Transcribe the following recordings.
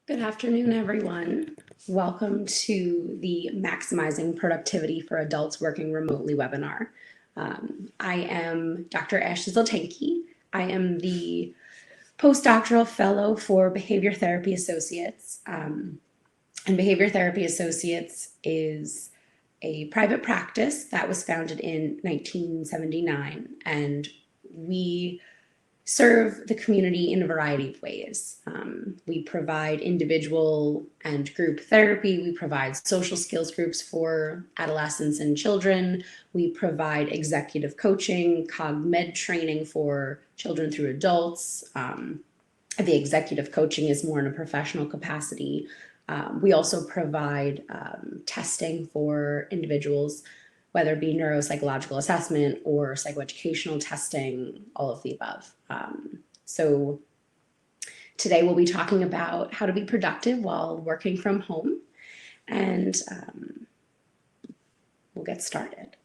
Good afternoon, everyone. Welcome to the Maximizing Productivity for Adults Working Remotely webinar. I am Dr. Ashley Zultanky. I am the Post-Doctoral Fellow for Behavior Therapy Associates. And Behavior Therapy Associates is a private practice that was founded in 1979, and we serve the community in a variety of ways. We provide individual and group therapy. We provide social skills groups for adolescents and children. We provide executive coaching, cog-med training for children through adults. The executive coaching is more in a professional capacity. We also provide testing for individuals, whether it be neuropsychological assessment or psychoeducational testing, all of the above. So today we'll be talking about how to be productive while working from home, and we'll get started.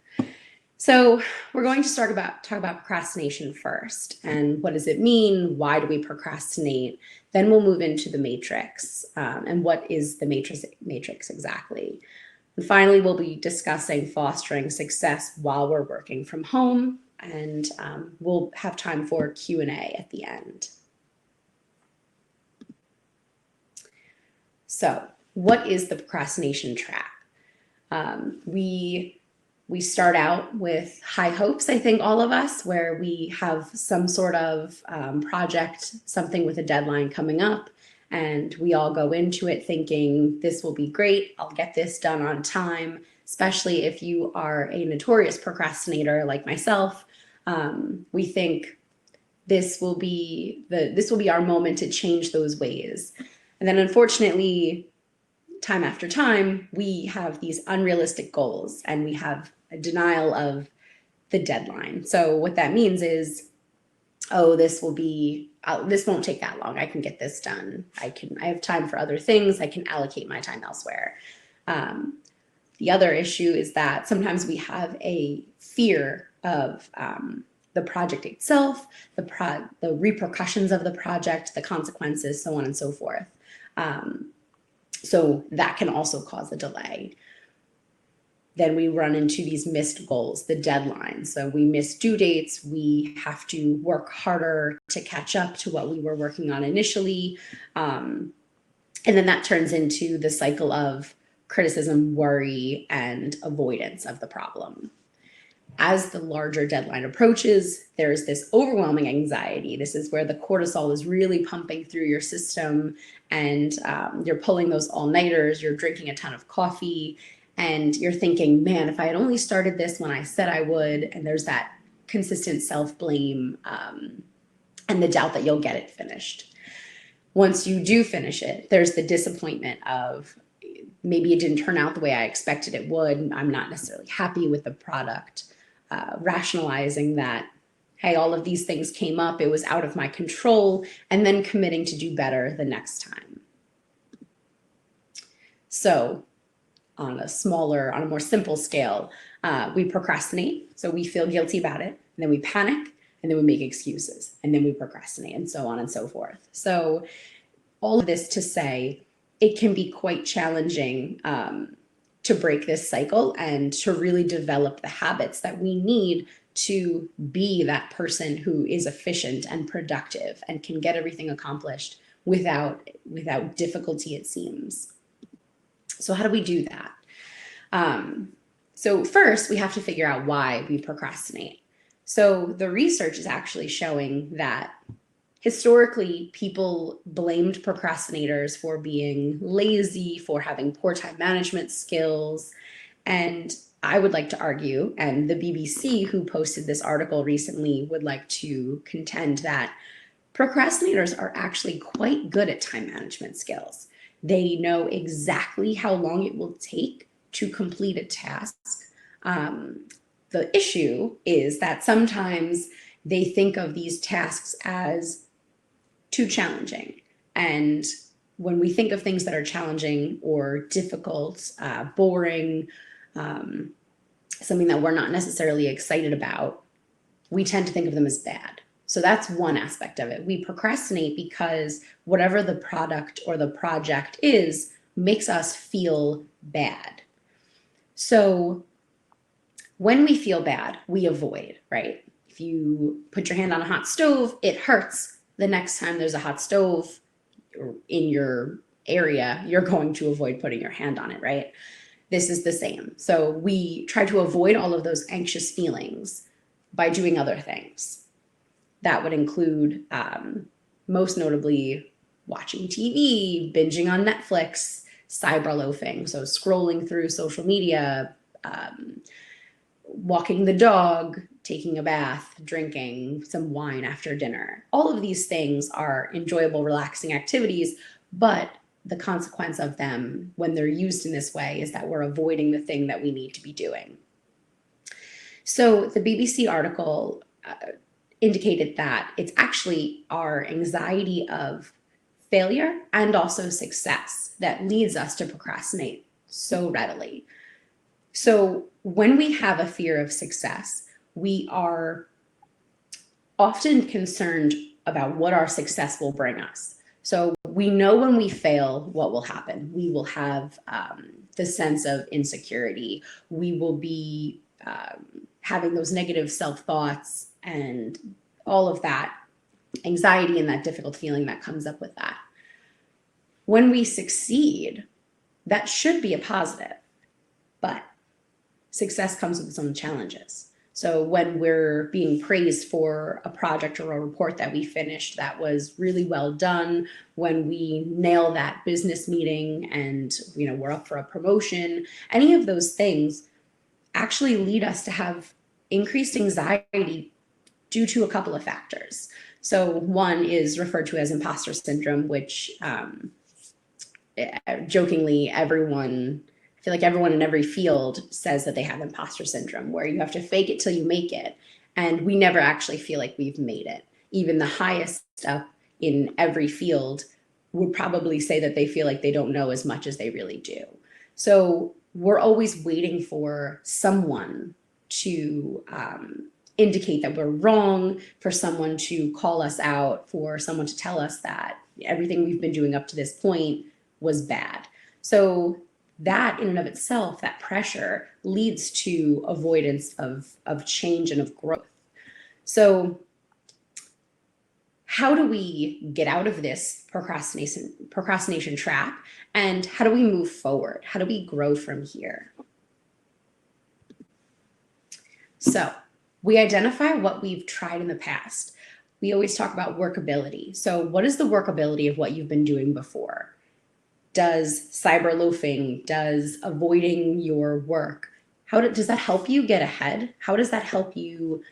So we're going to talk about procrastination first, and what does it mean? Why do we procrastinate? Then we'll move into the matrix, and what is the matrix exactly? And finally, we'll be discussing fostering success while we're working from home, and we'll have time for Q&A at the end. So what is the procrastination trap? We start out with high hopes, I think all of us, where we have some sort of project, something with a deadline coming up, and we all go into it thinking this will be great, I'll get this done on time, especially if you are a notorious procrastinator like myself. We think this will be our moment to change those ways. And then unfortunately, time after time, we have these unrealistic goals and we have a denial of the deadline. So what that means is, oh, this won't take that long. I can get this done. I have time for other things. I can allocate my time elsewhere. The other issue is that sometimes we have a fear of the project itself, the repercussions of the project, the consequences, so on and so forth. So that can also cause a delay. Then we run into these missed goals, the deadlines. So we miss due dates. We have to work harder to catch up to what we were working on initially. And then that turns into the cycle of criticism, worry, and avoidance of the problem. As the larger deadline approaches, there's this overwhelming anxiety. This is where the cortisol is really pumping through your system, and you're pulling those all-nighters, you're drinking a ton of coffee, and you're thinking, man, if I had only started this when I said I would, and there's that consistent self-blame and the doubt that you'll get it finished. Once you do finish it, there's the disappointment of maybe it didn't turn out the way I expected it would. I'm not necessarily happy with the product. Rationalizing that, hey, all of these things came up, it was out of my control, and then committing to do better the next time. So on a more simple scale, we procrastinate. So we feel guilty about it, and then we panic, and then we make excuses, and then we procrastinate, and so on and so forth. So all of this to say, it can be quite challenging to break this cycle and to really develop the habits that we need to be that person who is efficient and productive and can get everything accomplished without difficulty, it seems. So how do we do that? So first, we have to figure out why we procrastinate. So the research is actually showing that historically, people blamed procrastinators for being lazy, for having poor time management skills. And I would like to argue, and the BBC, who posted this article recently, would like to contend that procrastinators are actually quite good at time management skills. They know exactly how long it will take to complete a task. The issue is that sometimes they think of these tasks as too challenging. And when we think of things that are challenging or difficult, boring, something that we're not necessarily excited about, we tend to think of them as bad. So that's one aspect of it. We procrastinate because whatever the product or the project is makes us feel bad. So when we feel bad, we avoid, right? If you put your hand on a hot stove, it hurts. The next time there's a hot stove in your area, you're going to avoid putting your hand on it, right? This is the same. So we try to avoid all of those anxious feelings by doing other things. That would include, most notably, watching TV, binging on Netflix, cyberloafing, so scrolling through social media, walking the dog, taking a bath, drinking some wine after dinner. All of these things are enjoyable, relaxing activities, but the consequence of them when they're used in this way is that we're avoiding the thing that we need to be doing. So the BBC article indicated that it's actually our anxiety of failure and also success that leads us to procrastinate so readily. So when we have a fear of success, we are often concerned about what our success will bring us. So we know when we fail, what will happen. We will have the sense of insecurity. We will be having those negative self-thoughts and all of that anxiety and that difficult feeling that comes up with that. When we succeed, that should be a positive, but success comes with its own challenges. So when we're being praised for a project or a report that we finished that was really well done, when we nail that business meeting and we're up for a promotion, any of those things actually lead us to have increased anxiety due to a couple of factors. So one is referred to as imposter syndrome, which jokingly I feel like everyone in every field says that they have imposter syndrome, where you have to fake it till you make it. And we never actually feel like we've made it. Even the highest up in every field would probably say that they feel like they don't know as much as they really do. So we're always waiting for someone to indicate that we're wrong, for someone to call us out, for someone to tell us that everything we've been doing up to this point was bad. So that in and of itself, that pressure leads to avoidance of change and of growth. So how do we get out of this procrastination trap, and how do we move forward? How do we grow from here? So we identify what we've tried in the past. We always talk about workability. So what is the workability of what you've been doing before? Does cyberloafing, does avoiding your work, does that help you get ahead? How does that help you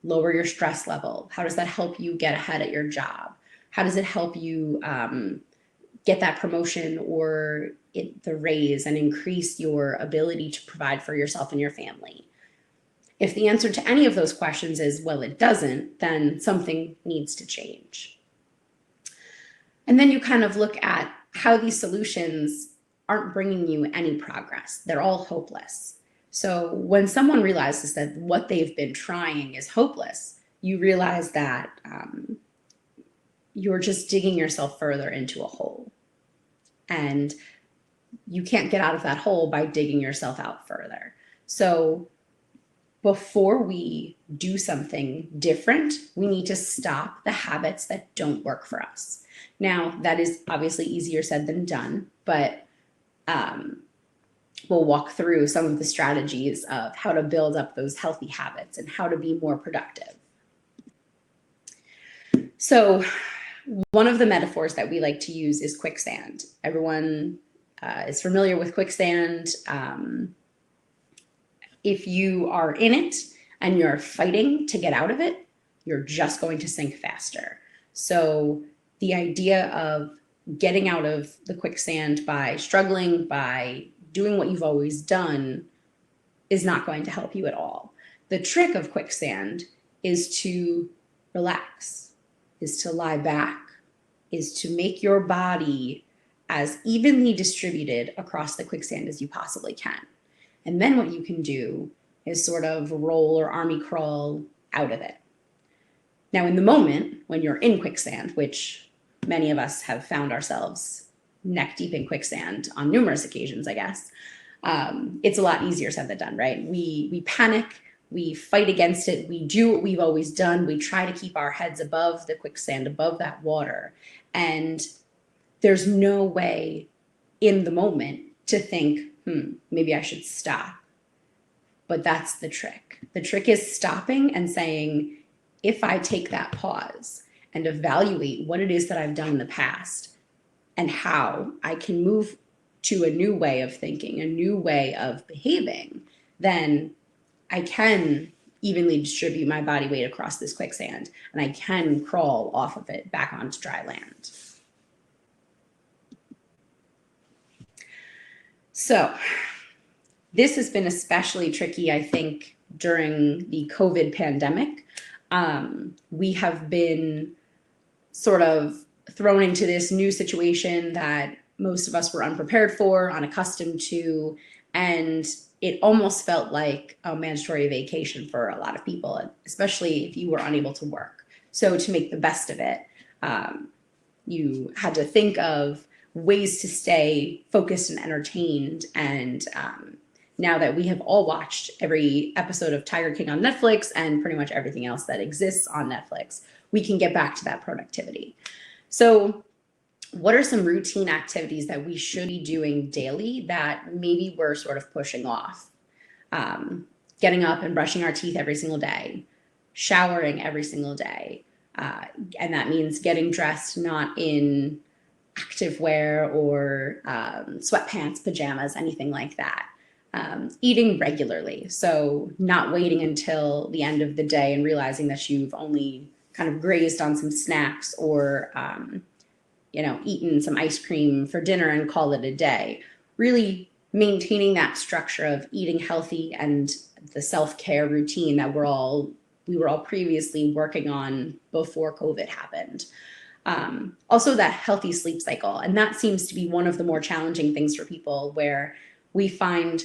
lower your stress level? How does that help you get ahead at your job? How does it help you get that promotion or the raise and increase your ability to provide for yourself and your family? If the answer to any of those questions is, well, it doesn't, then something needs to change. And then you kind of look at how these solutions aren't bringing you any progress. They're all hopeless. So when someone realizes that what they've been trying is hopeless, you realize that you're just digging yourself further into a hole. And you can't get out of that hole by digging yourself out further. So before we do something different, we need to stop the habits that don't work for us. Now, that is obviously easier said than done, but we'll walk through some of the strategies of how to build up those healthy habits and how to be more productive. So one of the metaphors that we like to use is quicksand. Everyone is familiar with quicksand. If you are in it and you're fighting to get out of it, you're just going to sink faster. So the idea of getting out of the quicksand by struggling, by doing what you've always done, is not going to help you at all. The trick of quicksand is to relax, is to lie back, is to make your body as evenly distributed across the quicksand as you possibly can. And then what you can do is sort of roll or army crawl out of it. Now, in the moment, when you're in quicksand, which many of us have found ourselves neck deep in quicksand on numerous occasions, I guess, it's a lot easier said than done, right? We panic, we fight against it, we do what we've always done, we try to keep our heads above the quicksand, above that water, and there's no way in the moment to think, maybe I should stop. But that's the trick. The trick is stopping and saying, if I take that pause and evaluate what it is that I've done in the past and how I can move to a new way of thinking, a new way of behaving, then I can evenly distribute my body weight across this quicksand and I can crawl off of it back onto dry land. So this has been especially tricky, I think, during the COVID pandemic. We have been sort of thrown into this new situation that most of us were unprepared for, unaccustomed to, and it almost felt like a mandatory vacation for a lot of people, especially if you were unable to work. So to make the best of it, you had to think of ways to stay focused and entertained. And now that we have all watched every episode of Tiger King on Netflix and pretty much everything else that exists on Netflix, we can get back to that productivity. So what are some routine activities that we should be doing daily that maybe we're sort of pushing off? Getting up and brushing our teeth every single day, showering every single day. And that means getting dressed not in activewear or sweatpants, pajamas, anything like that. Eating regularly. So not waiting until the end of the day and realizing that you've only kind of grazed on some snacks or, eaten some ice cream for dinner and call it a day. Really maintaining that structure of eating healthy and the self-care routine that we were all previously working on before COVID happened. Also that healthy sleep cycle. And that seems to be one of the more challenging things for people where we find,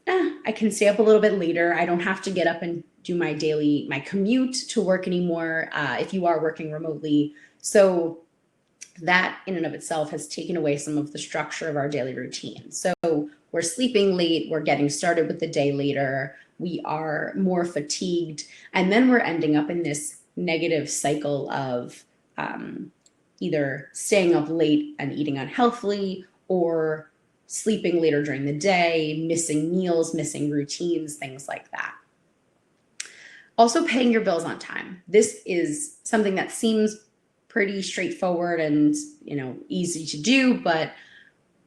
I can stay up a little bit later. I don't have to get up and do my commute to work anymore if you are working remotely. So that in and of itself has taken away some of the structure of our daily routine. So we're sleeping late, we're getting started with the day later, we are more fatigued, and then we're ending up in this negative cycle of either staying up late and eating unhealthily or sleeping later during the day, missing meals, missing routines, things like that. Also paying your bills on time. This is something that seems pretty straightforward and easy to do, but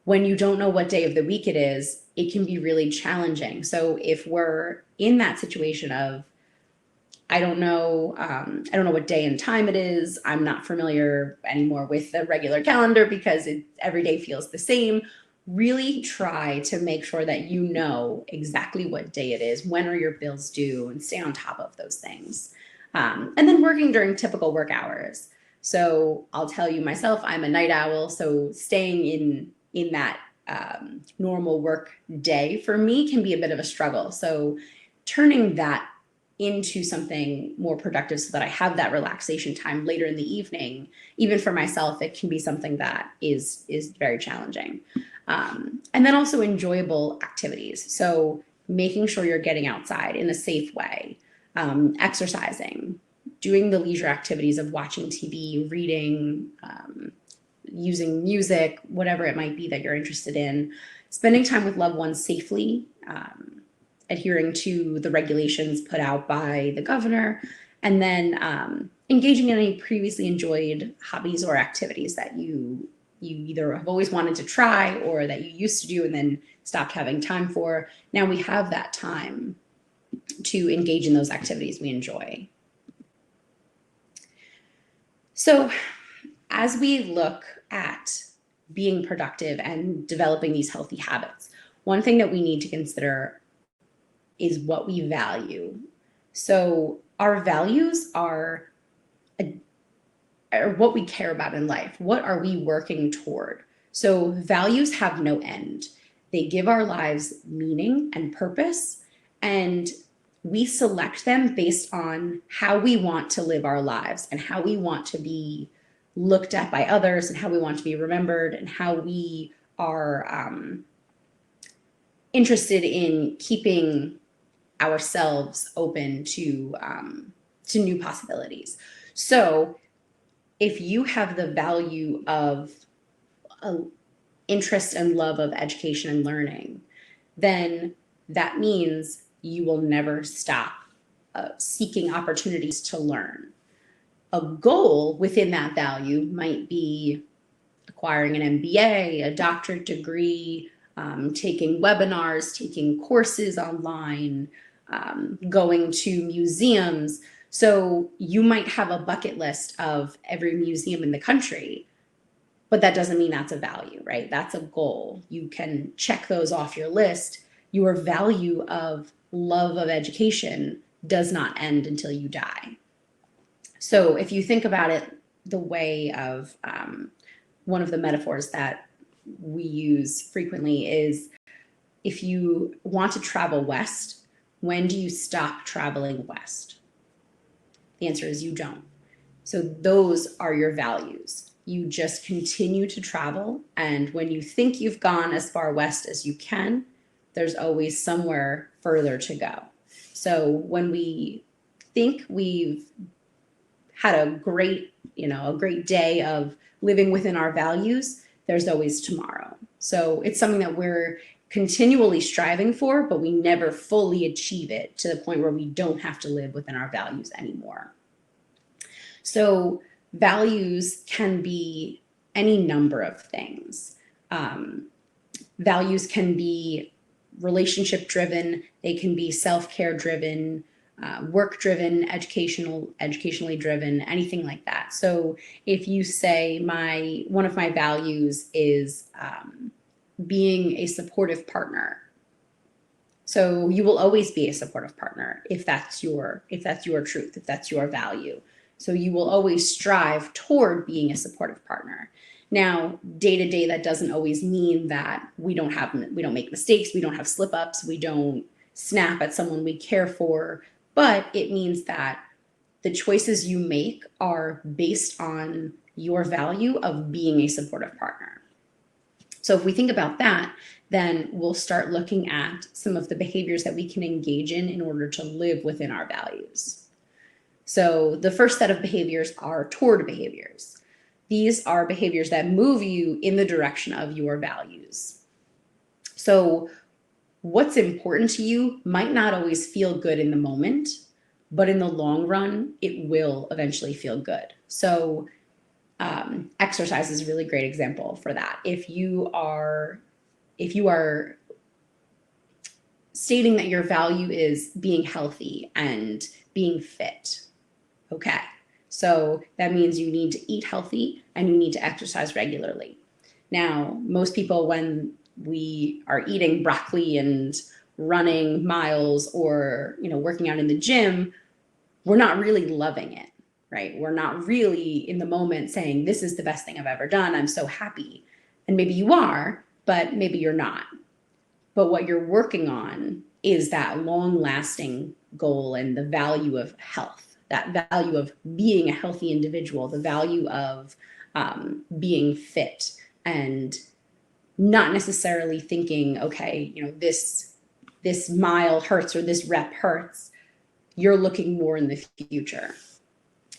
when you don't know what day of the week it is, it can be really challenging. So if we're in that situation of, I don't know what day and time it is, I'm not familiar anymore with the regular calendar because every day feels the same, really try to make sure that you know exactly what day it is, when are your bills due, and stay on top of those things. And then working during typical work hours. So I'll tell you myself, I'm a night owl, so staying in that normal work day for me can be a bit of a struggle. So turning that into something more productive so that I have that relaxation time later in the evening, even for myself, it can be something that is very challenging. And then also enjoyable activities. So making sure you're getting outside in a safe way, exercising, doing the leisure activities of watching TV, reading, using music, whatever it might be that you're interested in, spending time with loved ones safely, adhering to the regulations put out by the governor, and then engaging in any previously enjoyed hobbies or activities that you either have always wanted to try or that you used to do and then stopped having time for. Now we have that time to engage in those activities we enjoy. So as we look at being productive and developing these healthy habits, one thing that we need to consider is what we value. So our values are what we care about in life. What are we working toward? So values have no end. They give our lives meaning and purpose, and we select them based on how we want to live our lives and how we want to be looked at by others and how we want to be remembered and how we are interested in keeping ourselves open to new possibilities. So if you have the value of interest and love of education and learning, then that means you will never stop seeking opportunities to learn. A goal within that value might be acquiring an MBA, a doctorate degree, taking webinars, taking courses online, going to museums. So you might have a bucket list of every museum in the country, but that doesn't mean that's a value, right? That's a goal. You can check those off your list. Your value of love of education does not end until you die. So if you think about it the way of one of the metaphors that we use frequently is, if you want to travel west, when do you stop traveling west? The answer is you don't. So those are your values. You just continue to travel, and when you think you've gone as far west as you can, there's always somewhere further to go. So when we think we've had a great day of living within our values, there's always tomorrow. So it's something that we're continually striving for, but we never fully achieve it to the point where we don't have to live within our values anymore. So values can be any number of things. Values can be relationship driven, they can be self-care driven, work driven, educationally driven, anything like that. So if you say one of my values is being a supportive partner, so you will always be a supportive partner if that's your truth, if that's your value. So you will always strive toward being a supportive partner. Now, day to day, that doesn't always mean that we don't make mistakes, we don't have slip ups, we don't snap at someone we care for, but it means that the choices you make are based on your value of being a supportive partner. So if we think about that, then we'll start looking at some of the behaviors that we can engage in order to live within our values. So the first set of behaviors are toward behaviors. These are behaviors that move you in the direction of your values. So what's important to you might not always feel good in the moment, but in the long run, it will eventually feel good. So exercise is a really great example for that. If you are stating that your value is being healthy and being fit, okay, so that means you need to eat healthy and you need to exercise regularly. Now, most people, when we are eating broccoli and running miles or working out in the gym, we're not really loving it, right? We're not really in the moment saying, this is the best thing I've ever done, I'm so happy. And maybe you are, but maybe you're not. But what you're working on is that long-lasting goal and the value of health, that value of being a healthy individual, the value of being fit, and not necessarily thinking, okay, this mile hurts or this rep hurts. You're looking more in the future.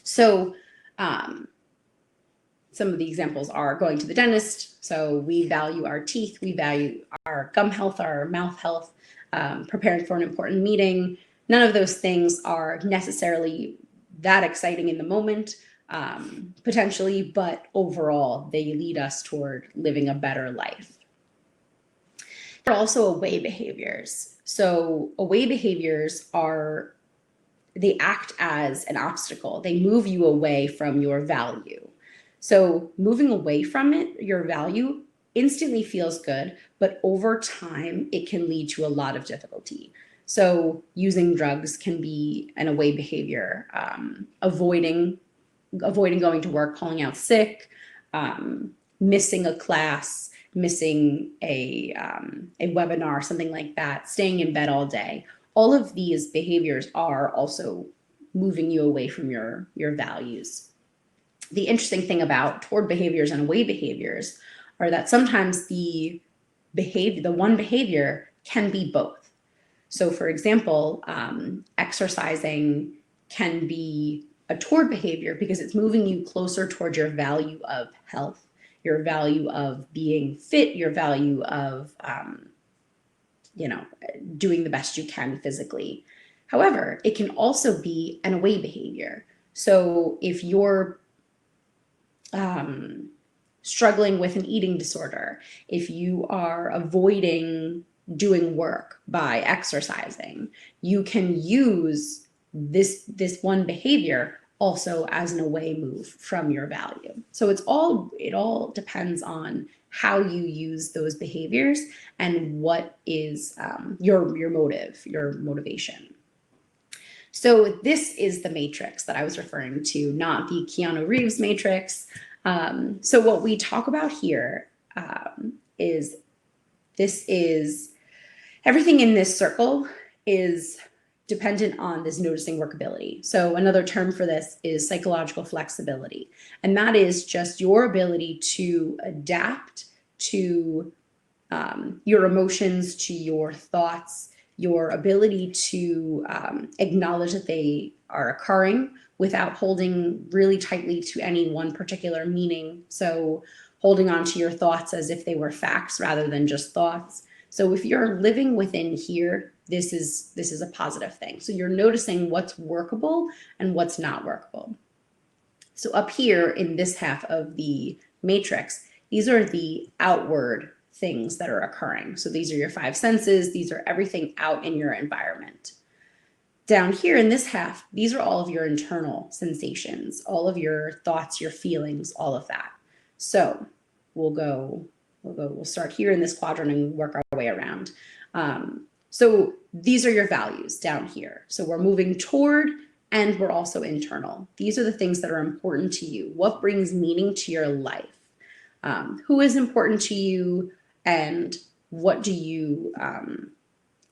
So some of the examples are going to the dentist. So we value our teeth, we value our gum health, our mouth health, preparing for an important meeting. None of those things are necessarily that exciting in the moment, potentially, but overall, they lead us toward living a better life. There are also away behaviors. So away behaviors they act as an obstacle. They move you away from your value. So moving away from your value, instantly feels good, but over time, it can lead to a lot of difficulty. So using drugs can be an away behavior, avoiding going to work, calling out sick, missing a class, missing a webinar, something like that, staying in bed all day. all of these behaviors are also moving you away from your values. The interesting thing about toward behaviors and away behaviors are that sometimes the one behavior can be both. So for example, exercising can be a toward behavior because it's moving you closer towards your value of health, your value of being fit, your value of, doing the best you can physically. However, it can also be an away behavior. So if you're struggling with an eating disorder, if you are avoiding doing work by exercising, you can use this one behavior also as an away move from your value. So it all depends on how you use those behaviors and what is your motive, your motivation. So this is the matrix that I was referring to, not the Keanu Reeves matrix. So what we talk about here is everything in this circle is dependent on this noticing workability. So another term for this is psychological flexibility. And that is just your ability to adapt to your emotions, to your thoughts, your ability to acknowledge that they are occurring without holding really tightly to any one particular meaning. So holding on to your thoughts as if they were facts rather than just thoughts. So if you're living within here, this is a positive thing. So you're noticing what's workable and what's not workable. So up here in this half of the matrix, these are the outward things that are occurring. So these are your five senses. These are everything out in your environment. Down here in this half, these are all of your internal sensations, all of your thoughts, your feelings, all of that. So we'll start here in this quadrant and work our way around. So these are your values down here. So we're moving toward and we're also internal. These are the things that are important to you. What brings meaning to your life? Who is important to you and what do you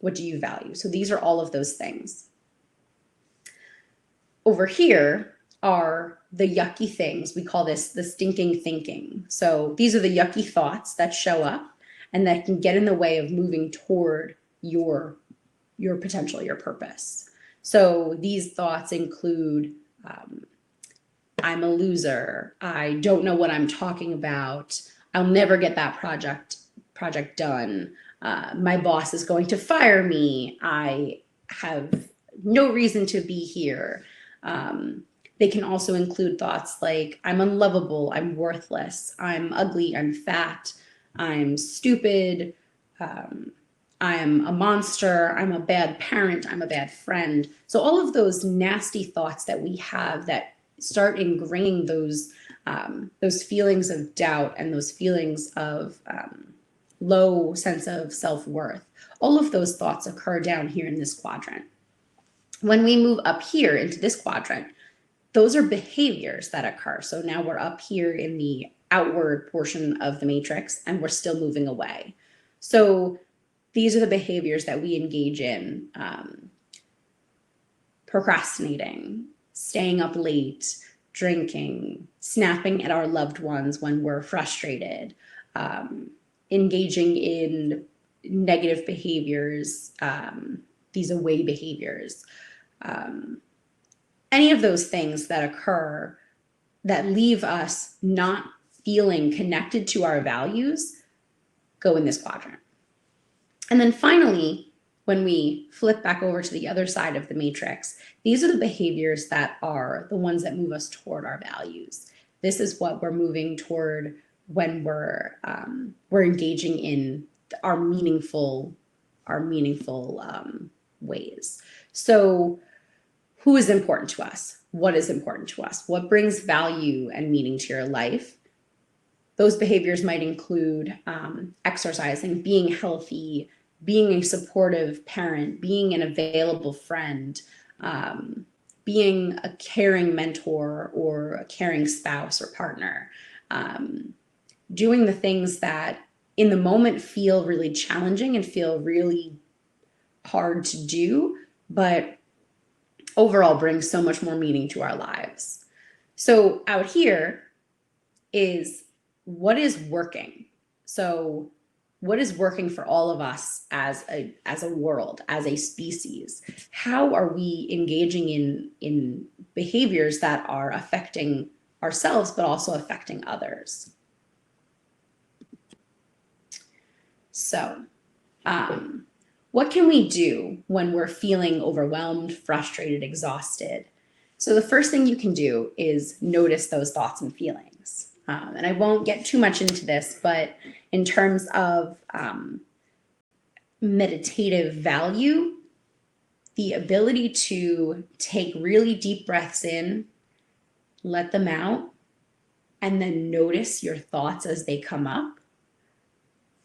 value? So these are all of those things. Over here are the yucky things. We call this the stinking thinking. So these are the yucky thoughts that show up and that can get in the way of moving toward your potential, your purpose. So these thoughts include, I'm a loser. I don't know what I'm talking about. I'll never get that project done. My boss is going to fire me. I have no reason to be here. They can also include thoughts like I'm unlovable, I'm worthless, I'm ugly, I'm fat, I'm stupid, I'm a monster, I'm a bad parent, I'm a bad friend. So all of those nasty thoughts that we have that start ingraining those feelings of doubt and those feelings of low sense of self-worth, all of those thoughts occur down here in this quadrant. When we move up here into this quadrant, those are behaviors that occur. So now we're up here in the outward portion of the matrix and we're still moving away. So these are the behaviors that we engage in: procrastinating, staying up late, drinking, snapping at our loved ones when we're frustrated, engaging in negative behaviors, these away behaviors. Any of those things that occur that leave us not feeling connected to our values go in this quadrant. And then finally, when we flip back over to the other side of the matrix, these are the behaviors that are the ones that move us toward our values. This is what we're moving toward when we're engaging in our meaningful ways. So who is important to us? What is important to us? What brings value and meaning to your life? Those behaviors might include exercising, being healthy, being a supportive parent, being an available friend, being a caring mentor or a caring spouse or partner, doing the things that in the moment feel really challenging and feel really hard to do, but overall brings so much more meaning to our lives. So out here is what is working. So what is working for all of us as a world, as a species? How are we engaging in behaviors that are affecting ourselves, but also affecting others? So, what can we do when we're feeling overwhelmed, frustrated, exhausted? So the first thing you can do is notice those thoughts and feelings. And I won't get too much into this, but in terms of meditative value, the ability to take really deep breaths in, let them out, and then notice your thoughts as they come up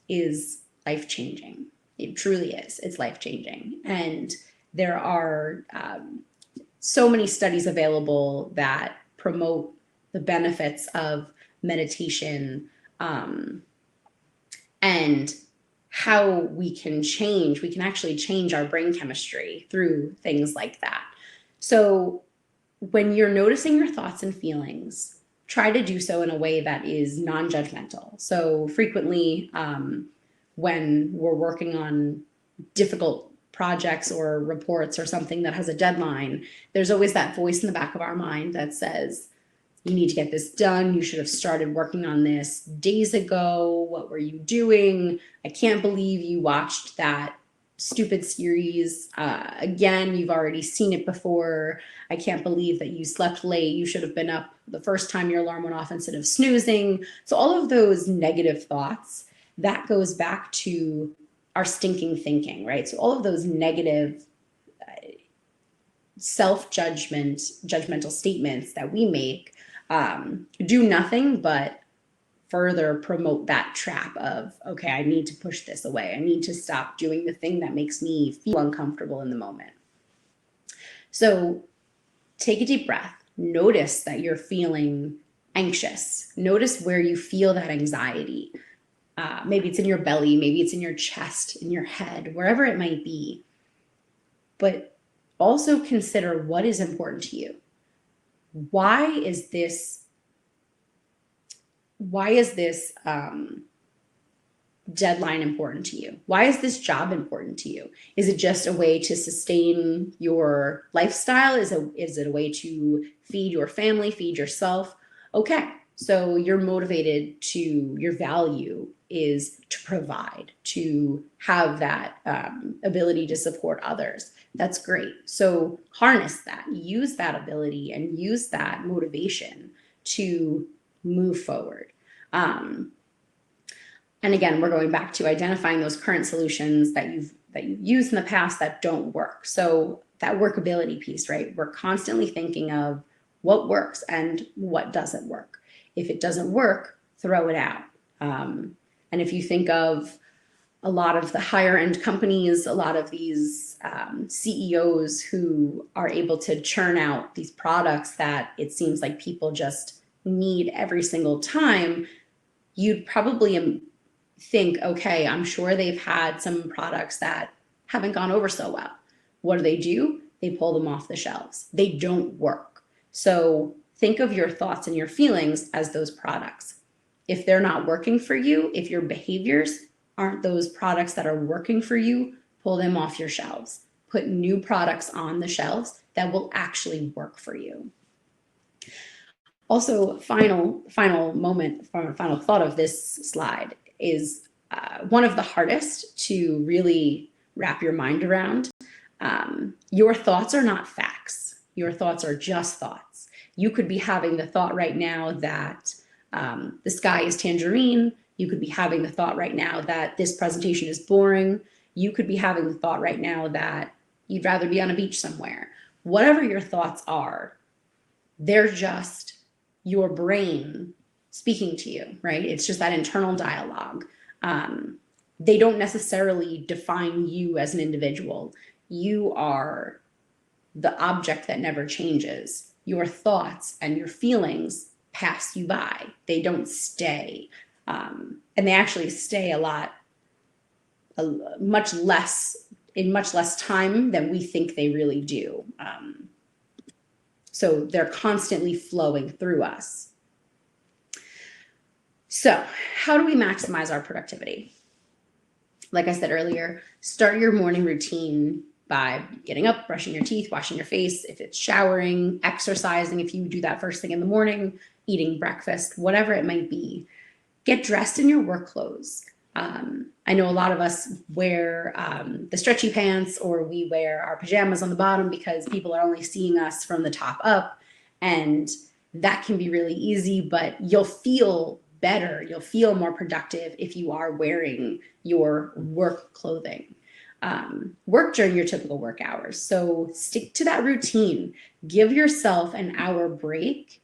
is life-changing. It truly is. It's life-changing. And there are so many studies available that promote the benefits of meditation and how we can actually change our brain chemistry through things like that. So when you're noticing your thoughts and feelings, try to do so in a way that is non-judgmental. So frequently, when we're working on difficult projects or reports or something that has a deadline, there's always that voice in the back of our mind that says, you need to get this done. You should have started working on this days ago. What were you doing? I can't believe you watched that stupid series. Again, you've already seen it before. I can't believe that you slept late. You should have been up the first time your alarm went off instead of snoozing. So all of those negative thoughts, that goes back to our stinking thinking, right? So all of those negative judgmental statements that we make do nothing but further promote that trap of, okay, I need to push this away. I need to stop doing the thing that makes me feel uncomfortable in the moment. So take a deep breath. Notice that you're feeling anxious. Notice where you feel that anxiety. Maybe it's in your belly, maybe it's in your chest, in your head, wherever it might be. But also consider what is important to you. Why is this deadline important to you? Why is this job important to you? Is it just a way to sustain your lifestyle? Is it a way to feed your family, feed yourself? Okay, so you're motivated your value is to provide, to have that ability to support others. That's great. So harness that, use that ability and use that motivation to move forward. And again, we're going back to identifying those current solutions that you've used in the past that don't work. So that workability piece, right? We're constantly thinking of what works and what doesn't work. If it doesn't work, throw it out. And if you think of a lot of the higher end companies, a lot of these CEOs who are able to churn out these products that it seems like people just need every single time, you'd probably think, okay, I'm sure they've had some products that haven't gone over so well. What do? They pull them off the shelves. They don't work. So think of your thoughts and your feelings as those products. If they're not working for you, if your behaviors aren't those products that are working for you, pull them off your shelves. Put new products on the shelves that will actually work for you. Also, final thought of this slide is one of the hardest to really wrap your mind around. Your thoughts are not facts. Your thoughts are just thoughts. You could be having the thought right now that the sky is tangerine. You could be having the thought right now that this presentation is boring. You could be having the thought right now that you'd rather be on a beach somewhere. Whatever your thoughts are, they're just your brain speaking to you, right? It's just that internal dialogue. They don't necessarily define you as an individual. You are the object that never changes. Your thoughts and your feelings pass you by. They don't stay. And they actually stay much less in much less time than we think they really do. So they're constantly flowing through us. So how do we maximize our productivity? Like I said earlier, start your morning routine by getting up, brushing your teeth, washing your face. If it's showering, exercising, if you do that first thing in the morning, eating breakfast, whatever it might be, get dressed in your work clothes. I know a lot of us wear the stretchy pants, or we wear our pajamas on the bottom because people are only seeing us from the top up. And that can be really easy, but you'll feel better. You'll feel more productive if you are wearing your work clothing. Work during your typical work hours. So stick to that routine. Give yourself an hour break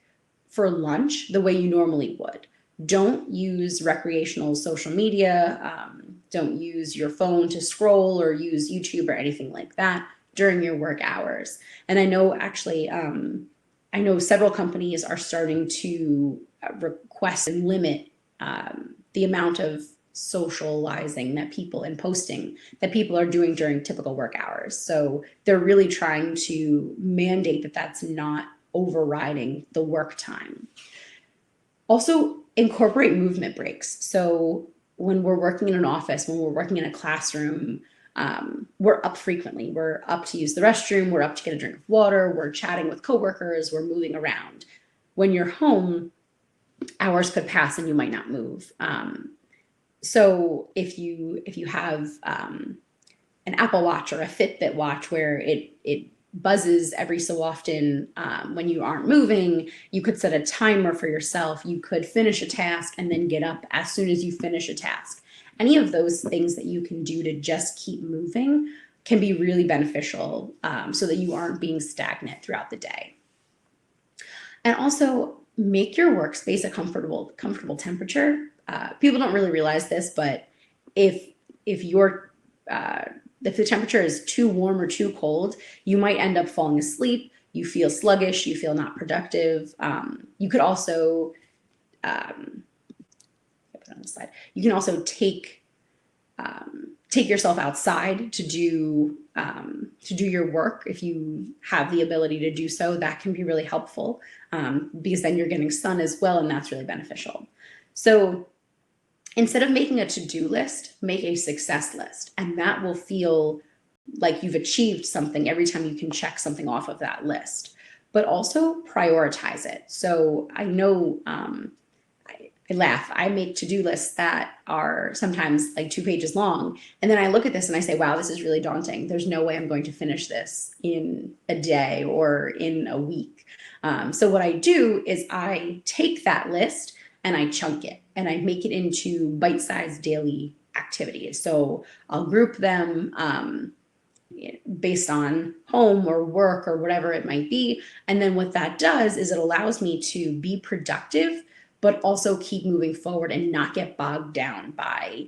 for lunch the way you normally would. Don't use recreational social media. Don't use your phone to scroll or use YouTube or anything like that during your work hours. And I know actually, I know several companies are starting to request and limit the amount of socializing that people and posting that people are doing during typical work hours. So they're really trying to mandate that that's not overriding the work time. Also, incorporate movement breaks. So when we're working in an office, when we're working in a classroom, we're up frequently. We're up to use the restroom. We're up to get a drink of water. We're chatting with coworkers. We're moving around. When you're home, hours could pass and you might not move. So if you have an Apple Watch or a Fitbit watch where it buzzes every so often when you aren't moving, you could set a timer for yourself. You could finish a task and then get up as soon as you finish a task. Any of those things that you can do to just keep moving can be really beneficial so that you aren't being stagnant throughout the day. And also make your workspace a comfortable temperature. People don't really realize this, but if the temperature is too warm or too cold, you might end up falling asleep. You feel sluggish. You feel not productive. You could also put it on the slide. You can also take yourself outside to do your work if you have the ability to do so. That can be really helpful because then you're getting sun as well, and that's really beneficial. So instead of making a to-do list, make a success list, and that will feel like you've achieved something every time you can check something off of that list. But also prioritize it. So I know I laugh. I make to-do lists that are sometimes like 2 pages long. And then I look at this and I say, wow, this is really daunting. There's no way I'm going to finish this in a day or in a week. So what I do is I take that list and I chunk it and I make it into bite-sized daily activities. So I'll group them based on home or work or whatever it might be. And then what that does is it allows me to be productive, but also keep moving forward and not get bogged down by,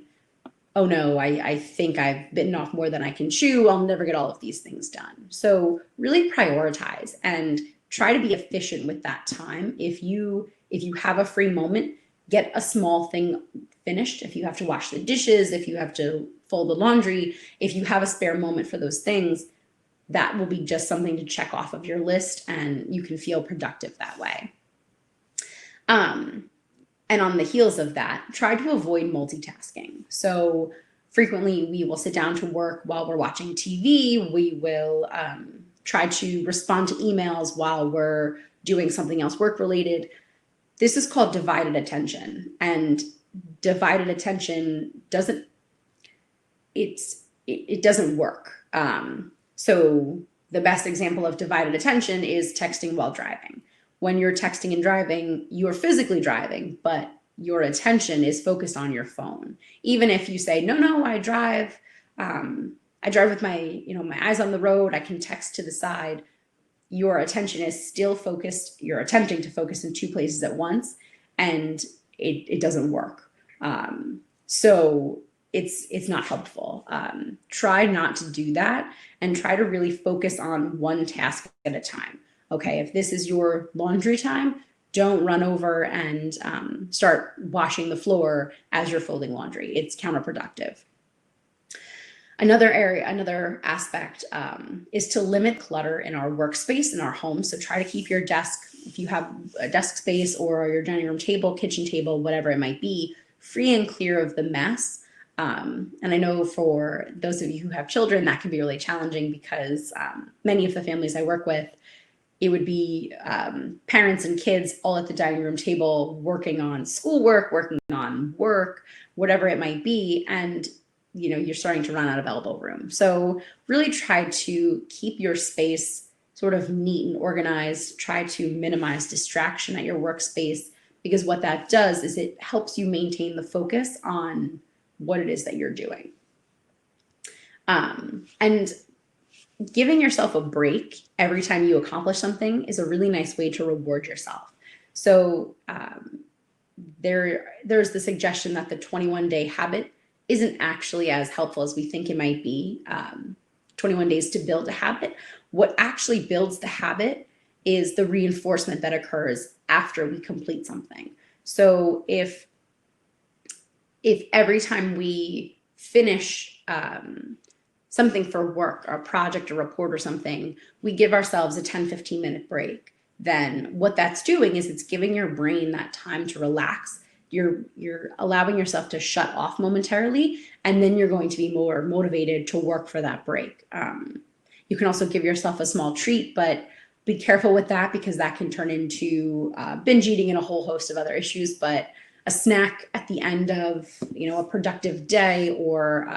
oh no, I think I've bitten off more than I can chew. I'll never get all of these things done. So really prioritize and try to be efficient with that time. If you have a free moment, get a small thing finished. If you have to wash the dishes, if you have to fold the laundry, if you have a spare moment for those things, that will be just something to check off of your list and you can feel productive that way. And on the heels of that, try to avoid multitasking. So frequently we will sit down to work while we're watching TV. We will try to respond to emails while we're doing something else work related. This is called divided attention, and divided attention doesn't work. So the best example of divided attention is texting while driving. When you're texting and driving, you're physically driving, but your attention is focused on your phone. Even if you say, no, I drive with my eyes on the road, I can text to the side, your attention is still focused. You're attempting to focus in 2 places at once, and it doesn't work. So it's not helpful. Try not to do that and try to really focus on one task at a time. Okay, if this is your laundry time, don't run over and start washing the floor as you're folding laundry. It's counterproductive. Another aspect is to limit clutter in our workspace, in our home. So try to keep your desk, if you have a desk space or your dining room table, kitchen table, whatever it might be, free and clear of the mess. And I know for those of you who have children, that can be really challenging because many of the families I work with, it would be parents and kids all at the dining room table working on schoolwork, working on work, whatever it might be. And you're starting to run out of elbow room. So really try to keep your space sort of neat and organized. Try to minimize distraction at your workspace, because what that does is it helps you maintain the focus on what it is that you're doing. And giving yourself a break every time you accomplish something is a really nice way to reward yourself. So there's the suggestion that the 21-day habit isn't actually as helpful as we think it might be. 21 days to build a habit. What actually builds the habit is the reinforcement that occurs after we complete something. So if every time we finish something for work or a project or report or something, we give ourselves a 10-15 minute break, then what that's doing is it's giving your brain that time to relax. You're allowing yourself to shut off momentarily, and then you're going to be more motivated to work for that break. You can also give yourself a small treat, but be careful with that because that can turn into binge eating and a whole host of other issues. But a snack at the end of a productive day, or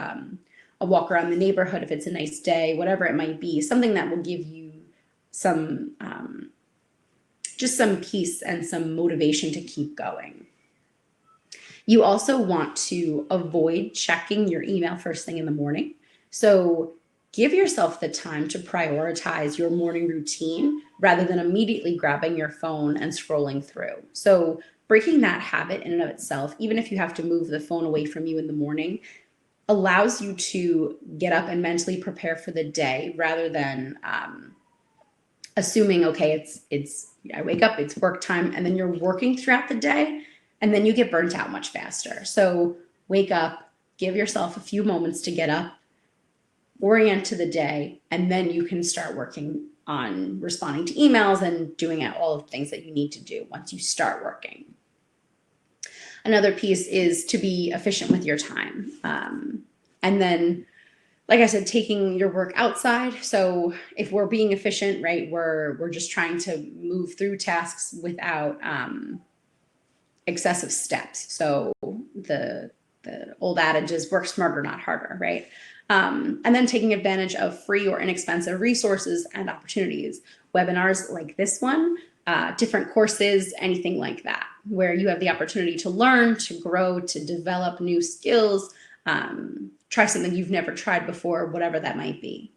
a walk around the neighborhood if it's a nice day, whatever it might be, something that will give you some just some peace and some motivation to keep going. You also want to avoid checking your email first thing in the morning. So give yourself the time to prioritize your morning routine rather than immediately grabbing your phone and scrolling through. So breaking that habit in and of itself, even if you have to move the phone away from you in the morning, allows you to get up and mentally prepare for the day rather than assuming, okay, I wake up, it's work time, and then you're working throughout the day. And then you get burnt out much faster. So wake up, give yourself a few moments to get up, orient to the day, and then you can start working on responding to emails and doing all of the things that you need to do once you start working. Another piece is to be efficient with your time. And then, like I said, taking your work outside. So if we're being efficient, right, we're just trying to move through tasks without excessive steps. So the old adage is work smarter, not harder, right? And then taking advantage of free or inexpensive resources and opportunities, webinars like this one, different courses, anything like that, where you have the opportunity to learn, to grow, to develop new skills, try something you've never tried before, whatever that might be.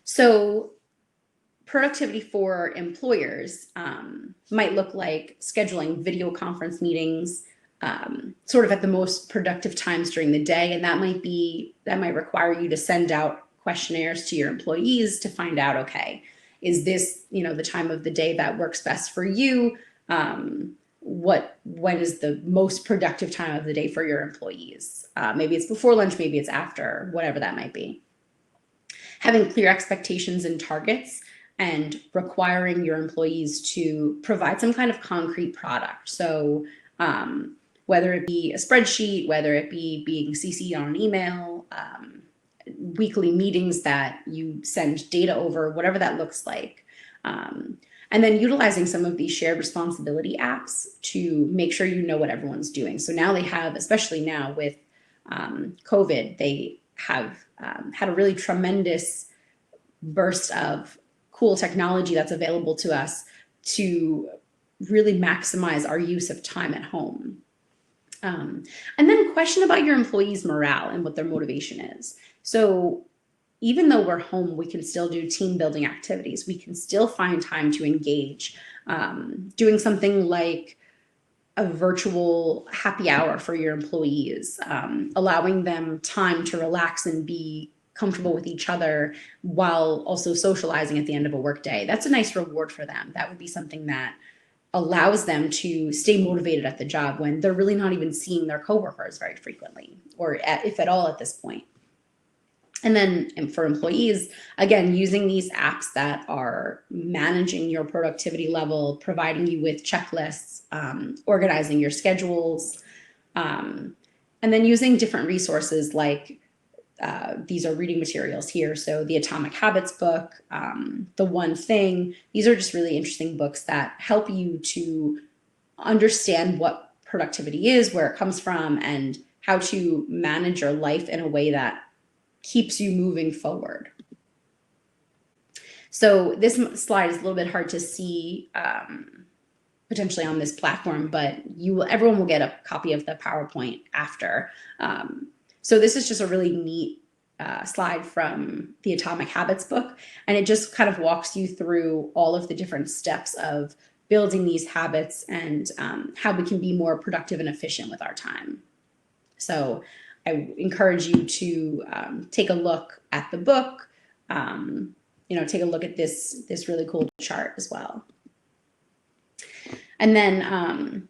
So productivity for employers might look like scheduling video conference meetings sort of at the most productive times during the day. And that might require you to send out questionnaires to your employees to find out, okay, is this, the time of the day that works best for you? When is the most productive time of the day for your employees? Maybe it's before lunch, maybe it's after, whatever that might be. Having clear expectations and targets, and requiring your employees to provide some kind of concrete product. So whether it be a spreadsheet, whether it be being CC'd on an email, weekly meetings that you send data over, whatever that looks like. And then utilizing some of these shared responsibility apps to make sure you know what everyone's doing. So now they have, especially now with COVID, they have had a really tremendous burst of cool technology that's available to us to really maximize our use of time at home. And then question about your employees' morale and what their motivation is. So even though we're home, we can still do team building activities. We can still find time to engage, doing something like a virtual happy hour for your employees, allowing them time to relax and be comfortable with each other while also socializing at the end of a workday. That's a nice reward for them. That would be something that allows them to stay motivated at the job when they're really not even seeing their coworkers very frequently, or if at all at this point. And then for employees, again, using these apps that are managing your productivity level, providing you with checklists, organizing your schedules, and then using different resources like these are reading materials here. So the Atomic Habits book, The One Thing, these are just really interesting books that help you to understand what productivity is, where it comes from, and how to manage your life in a way that keeps you moving forward. So this slide is a little bit hard to see potentially on this platform, but everyone will get a copy of the PowerPoint after. So this is just a really neat slide from the Atomic Habits book, and it just kind of walks you through all of the different steps of building these habits and how we can be more productive and efficient with our time. So I encourage you to take a look at the book, take a look at this really cool chart as well. And then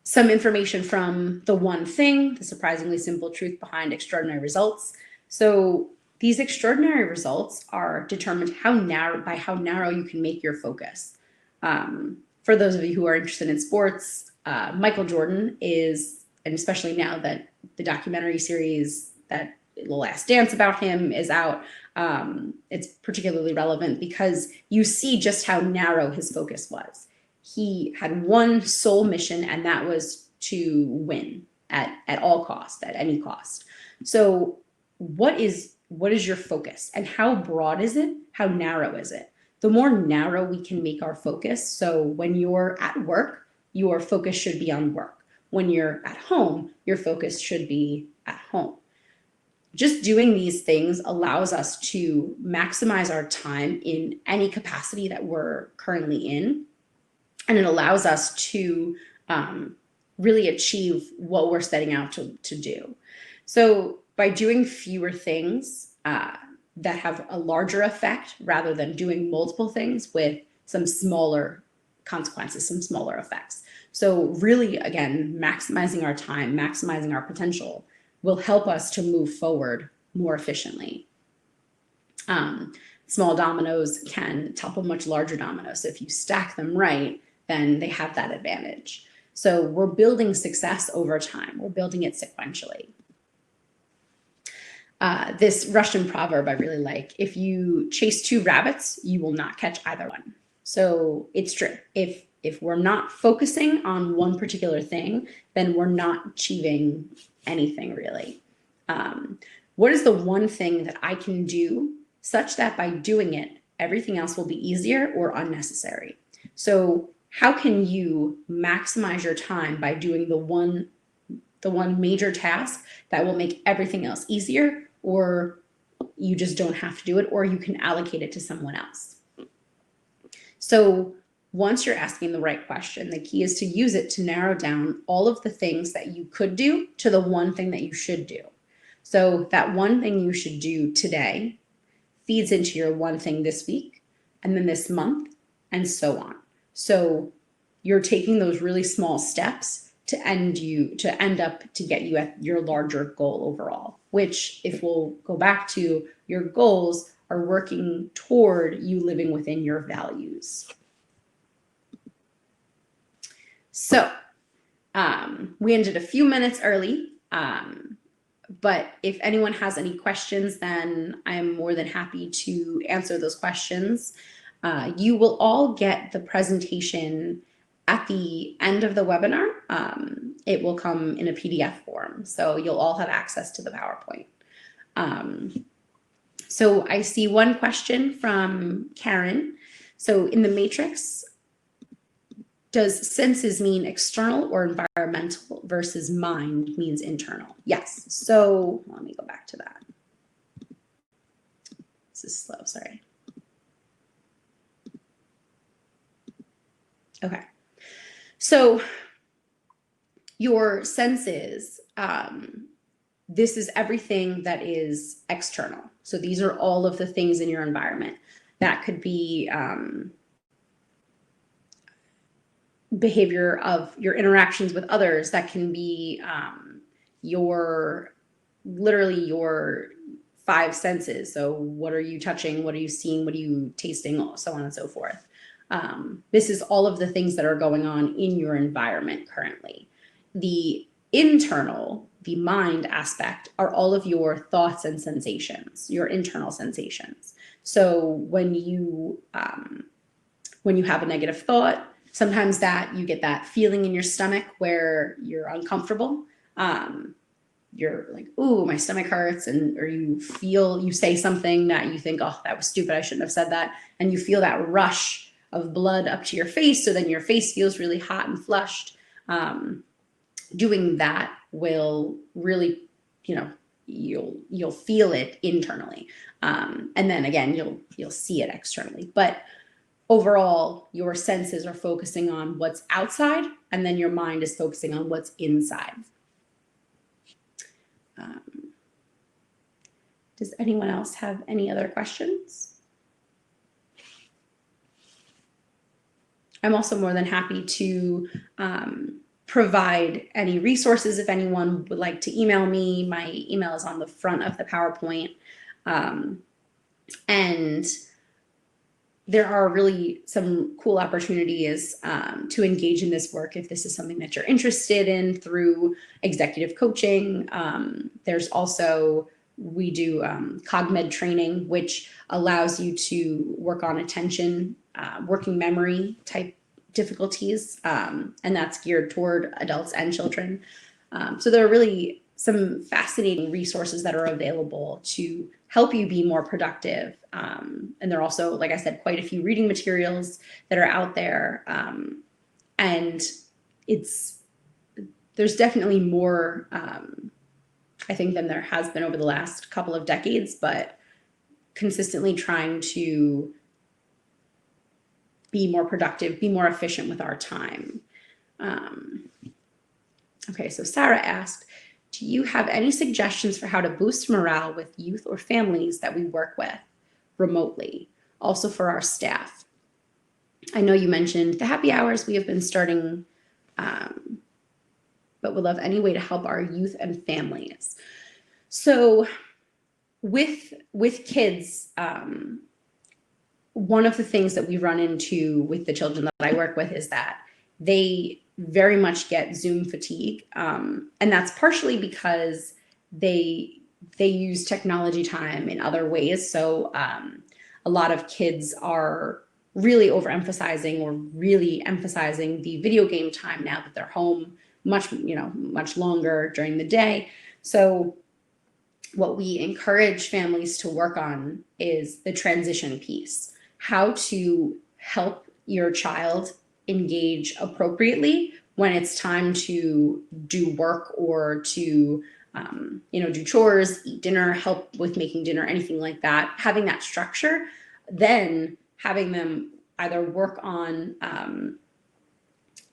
some information from The One Thing, the surprisingly simple truth behind extraordinary results. So these extraordinary results are determined by how narrow you can make your focus. For those of you who are interested in sports, Michael Jordan is, and especially now that the documentary series that The Last Dance about him is out, it's particularly relevant because you see just how narrow his focus was. He had one sole mission, and that was to win at all cost, at any cost. So what is your focus, and how broad is it? How narrow is it? The more narrow we can make our focus, so when you're at work, your focus should be on work. When you're at home, your focus should be at home. Just doing these things allows us to maximize our time in any capacity that we're currently in. And it allows us to really achieve what we're setting out to do. So by doing fewer things that have a larger effect, rather than doing multiple things with some smaller consequences, some smaller effects. So really, again, maximizing our time, maximizing our potential will help us to move forward more efficiently. Small dominoes can topple much larger dominoes. So if you stack them right, then they have that advantage. So we're building success over time. We're building it sequentially. This Russian proverb I really like: if you chase two rabbits, you will not catch either one. So it's true. If we're not focusing on one particular thing, then we're not achieving anything really. What is the one thing that I can do such that by doing it, everything else will be easier or unnecessary? So how can you maximize your time by doing the one major task that will make everything else easier, or you just don't have to do it, or you can allocate it to someone else? So once you're asking the right question, the key is to use it to narrow down all of the things that you could do to the one thing that you should do. So that one thing you should do today feeds into your one thing this week, and then this month, and so on. So you're taking those really small steps to get you at your larger goal overall, which, if we'll go back to, your goals are working toward you living within your values. So we ended a few minutes early, but if anyone has any questions, then I'm more than happy to answer those questions. You will all get the presentation at the end of the webinar. It will come in a PDF form, so you'll all have access to the PowerPoint. So I see one question from Karen. So in the matrix, does senses mean external or environmental versus mind means internal? Yes. So let me go back to that. This is slow, sorry. Okay. So your senses, this is everything that is external. So these are all of the things in your environment. That could be behavior of your interactions with others. That can be literally your five senses. So what are you touching? What are you seeing? What are you tasting? So on and so forth. This is all of the things that are going on in your environment currently. The internal, the mind aspect, are all of your thoughts and sensations, your internal sensations. So when you have a negative thought, sometimes that you get that feeling in your stomach where you're uncomfortable. You're like, ooh, my stomach hurts, or you say something that you think, oh, that was stupid, I shouldn't have said that, and you feel that rush of blood up to your face, so then your face feels really hot and flushed. Doing that will really, you'll feel it internally, and then again you'll see it externally. But overall, your senses are focusing on what's outside, and then your mind is focusing on what's inside. Does anyone else have any other questions? I'm also more than happy to provide any resources if anyone would like to email me. My email is on the front of the PowerPoint. And there are really some cool opportunities to engage in this work if this is something that you're interested in through executive coaching. There's also, we do CogMed training, which allows you to work on attention, working memory type difficulties, and that's geared toward adults and children. So there are really some fascinating resources that are available to help you be more productive. And there are also, like I said, quite a few reading materials that are out there. And there's definitely more, I think, than there has been over the last couple of decades, but consistently trying to be more productive, be more efficient with our time. Okay, so Sarah asked, do you have any suggestions for how to boost morale with youth or families that we work with remotely, also for our staff? I know you mentioned the happy hours we have been starting, but would love any way to help our youth and families. So with kids, one of the things that we run into with the children that I work with is that they very much get Zoom fatigue. And that's partially because they use technology time in other ways. So a lot of kids are really overemphasizing or really emphasizing the video game time now that they're home much longer during the day. So what we encourage families to work on is the transition piece, how to help your child engage appropriately when it's time to do work or to do chores, eat dinner, help with making dinner, anything like that. Having that structure, then having them either work on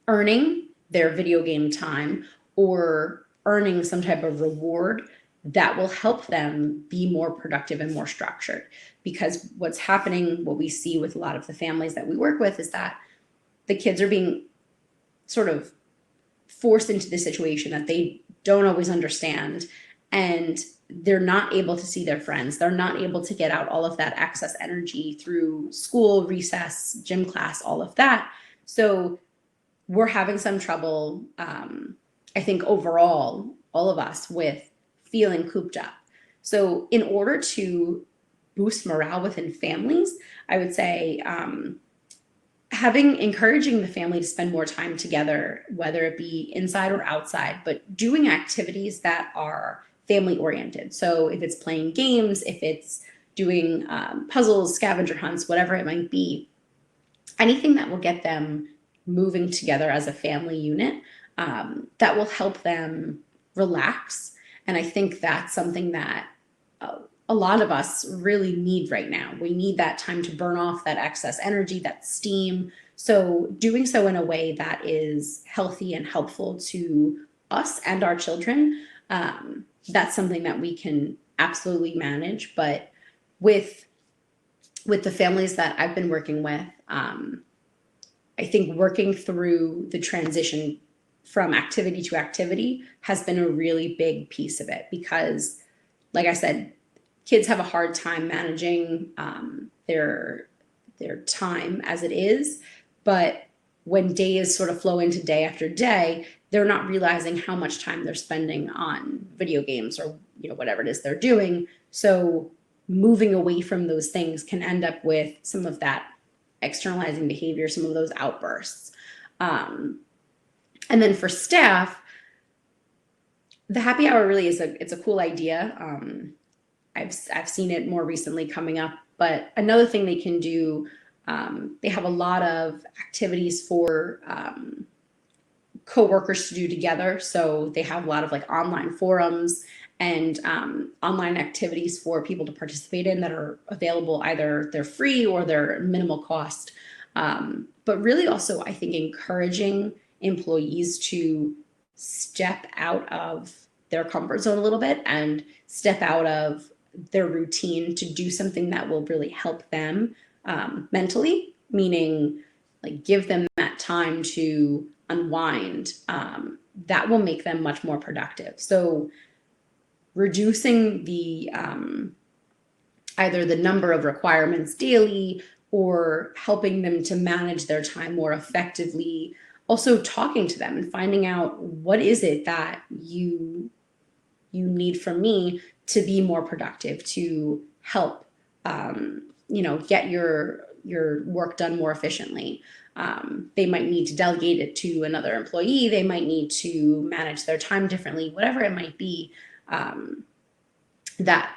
earning their video game time or earning some type of reward that will help them be more productive and more structured. Because what's happening, what we see with a lot of the families that we work with, is that the kids are being sort of forced into this situation that they don't always understand, and they're not able to see their friends. They're not able to get out all of that excess energy through school, recess, gym class, all of that. So we're having some trouble, I think overall, all of us, with feeling cooped up. So in order to boost morale within families, I would say encouraging the family to spend more time together, whether it be inside or outside, but doing activities that are family oriented. So if it's playing games, if it's doing puzzles, scavenger hunts, whatever it might be, anything that will get them moving together as a family unit, that will help them relax. And I think that's something that a lot of us really need right now. We need that time to burn off that excess energy, that steam. So doing so in a way that is healthy and helpful to us and our children, that's something that we can absolutely manage. But with the families that I've been working with, I I think working through the transition from activity to activity has been a really big piece of it, because, like I said, kids have a hard time managing their time as it is, but when days sort of flow into day after day, they're not realizing how much time they're spending on video games or whatever it is they're doing. So moving away from those things can end up with some of that externalizing behavior, some of those outbursts. And then for staff, the happy hour really is it's a cool idea. I've seen it more recently coming up, but another thing they can do, they have a lot of activities for co-workers to do together. So they have a lot of like online forums and online activities for people to participate in that are available. Either they're free or they're minimal cost. But really also, I think, encouraging employees to step out of their comfort zone a little bit and step out of their routine to do something that will really help them mentally, meaning like give them that time to unwind. That will make them much more productive. So reducing the either the number of requirements daily or helping them to manage their time more effectively. Also talking to them and finding out what is it that you need from me to be more productive, to help get your work done more efficiently. They might need to delegate it to another employee. They might need to manage their time differently, whatever it might be. That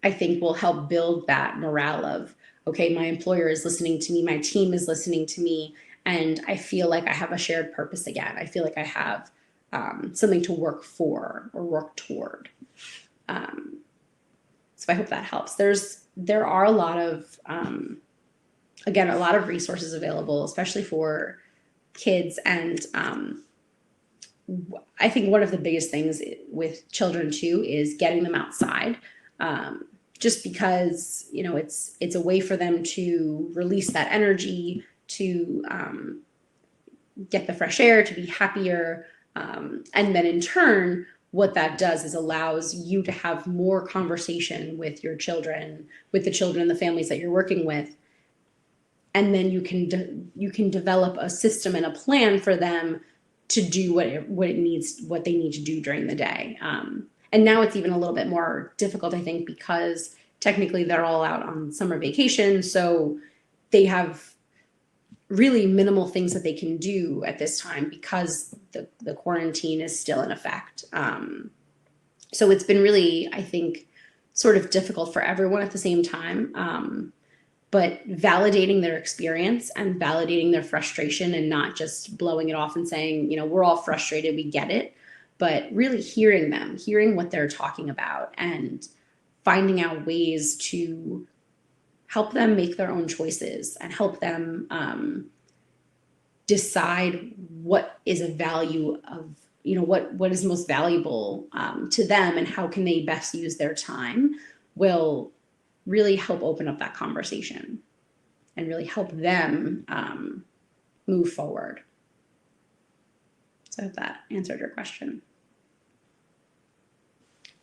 I think will help build that morale of, okay, my employer is listening to me, my team is listening to me, and I feel like I have a shared purpose again. I feel like I have something to work for or work toward. So I hope that helps. There are a lot of, again, a lot of resources available, especially for kids. And I think one of the biggest things with children too is getting them outside. Just because, it's a way for them to release that energy, to get the fresh air, to be happier. And then in turn, what that does is allows you to have more conversation with your children, with the children and the families that you're working with. And then you can develop a system and a plan for them to do what they need to do during the day. And now it's even a little bit more difficult, I think, because technically they're all out on summer vacation. So they have really minimal things that they can do at this time because the quarantine is still in effect. So it's been really, I think, sort of difficult for everyone at the same time. But validating their experience and validating their frustration and not just blowing it off and saying, we're all frustrated, we get it, but really hearing them, hearing what they're talking about and finding out ways to help them make their own choices and help them decide what is a value of, what is most valuable to them and how can they best use their time will really help open up that conversation and really help them move forward. So I hope that answered your question.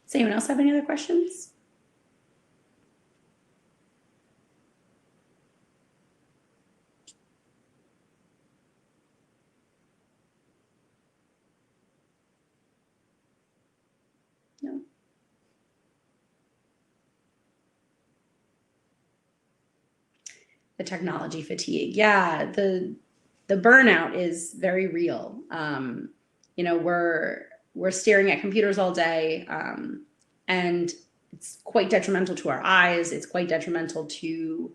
Does anyone else have any other questions? No. The technology fatigue. Yeah, the burnout is very real. We're staring at computers all day, and it's quite detrimental to our eyes. It's quite detrimental to,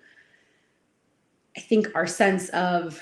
I think, our sense of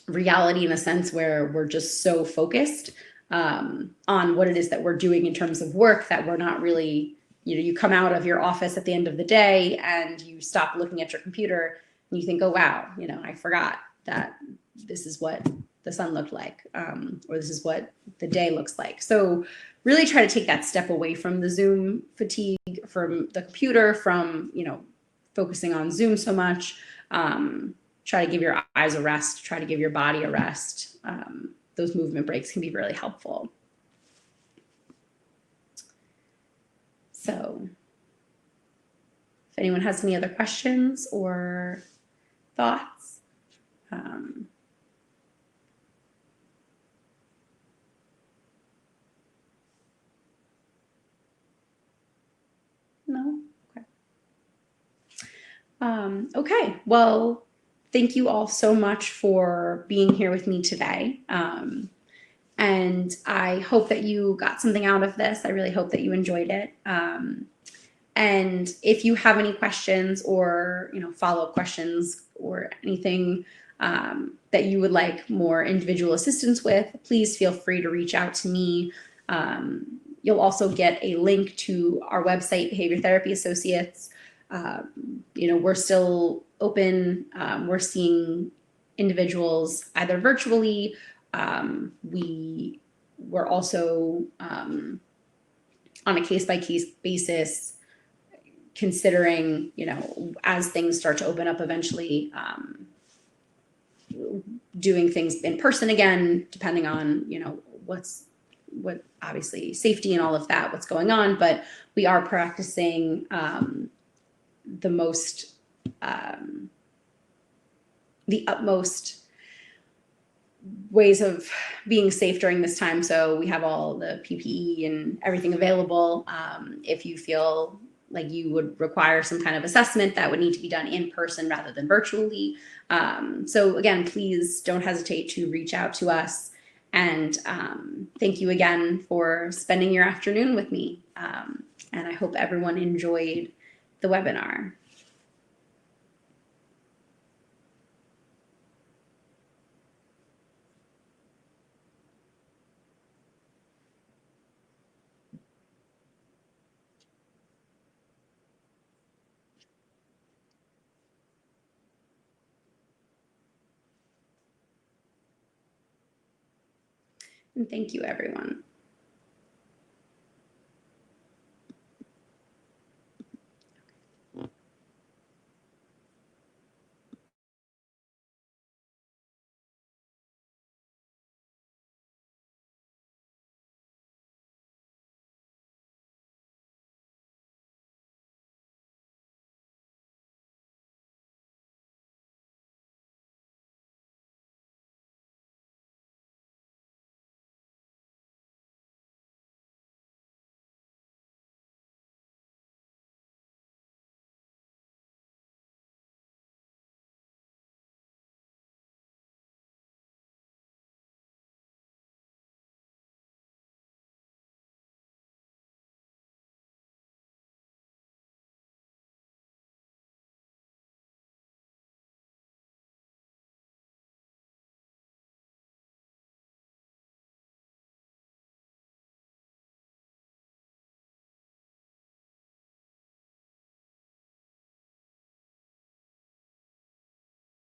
reality, in a sense where we're just so focused on what it is that we're doing in terms of work that we're not really, you come out of your office at the end of the day and you stop looking at your computer and you think, oh, wow, I forgot that this is what the sun looked like, or this is what the day looks like. So really try to take that step away from the Zoom fatigue, from the computer, from, focusing on Zoom so much. try to give your eyes a rest, try to give your body a rest. Those movement breaks can be really helpful. So if anyone has any other questions or thoughts, no? Okay. Okay, well, thank you all so much for being here with me today. And I hope that you got something out of this. I really hope that you enjoyed it. And if you have any questions or follow-up questions or anything that you would like more individual assistance with, please feel free to reach out to me. You'll also get a link to our website, Behavior Therapy Associates. We're still open. We're seeing individuals either virtually. We're also on a case-by-case basis considering, as things start to open up eventually, doing things in person again, depending on, what obviously safety and all of that, what's going on. But we are practicing the utmost ways of being safe during this time. So we have all the PPE and everything available. If you feel like you would require some kind of assessment, that would need to be done in person rather than virtually. So again, please don't hesitate to reach out to us. And thank you again for spending your afternoon with me. And I hope everyone enjoyed the webinar. And thank you, everyone.